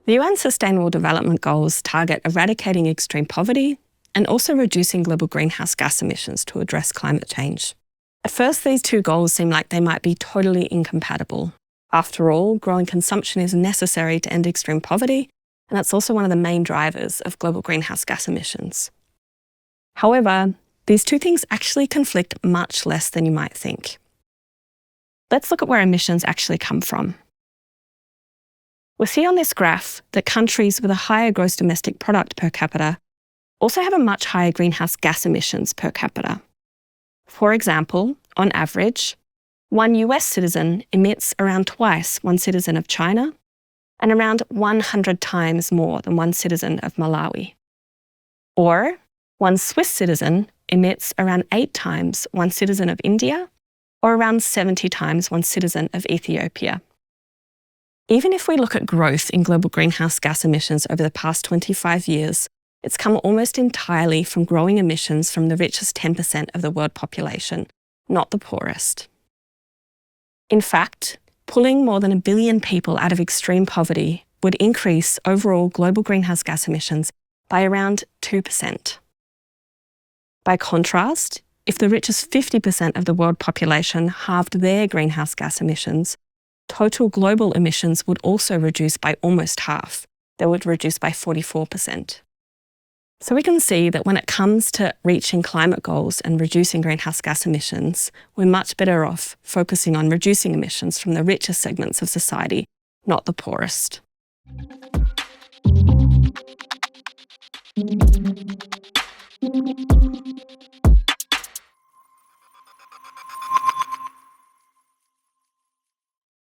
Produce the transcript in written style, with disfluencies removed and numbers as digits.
The UN Sustainable Development Goals target eradicating extreme poverty and also reducing global greenhouse gas emissions to address climate change. At first, these two goals seem like they might be totally incompatible. After all, growing consumption is necessary to end extreme poverty, and that's also one of the main drivers of global greenhouse gas emissions. However, these two things actually conflict much less than you might think. Let's look at where emissions actually come from. We see on this graph that countries with a higher gross domestic product per capita also have a much higher greenhouse gas emissions per capita. For example, on average, one US citizen emits around twice one citizen of China and around 100 times more than one citizen of Malawi. Or one Swiss citizen emits around 8 times one citizen of India or around 70 times one citizen of Ethiopia. Even if we look at growth in global greenhouse gas emissions over the past 25 years, it's come almost entirely from growing emissions from the richest 10% of the world population, not the poorest. In fact, pulling more than 1 billion people out of extreme poverty would increase overall global greenhouse gas emissions by around 2%. By contrast, if the richest 50% of the world population halved their greenhouse gas emissions, total global emissions would also reduce by almost half. They would reduce by 44%. So we can see that when it comes to reaching climate goals and reducing greenhouse gas emissions, we're much better off focusing on reducing emissions from the richest segments of society, not the poorest.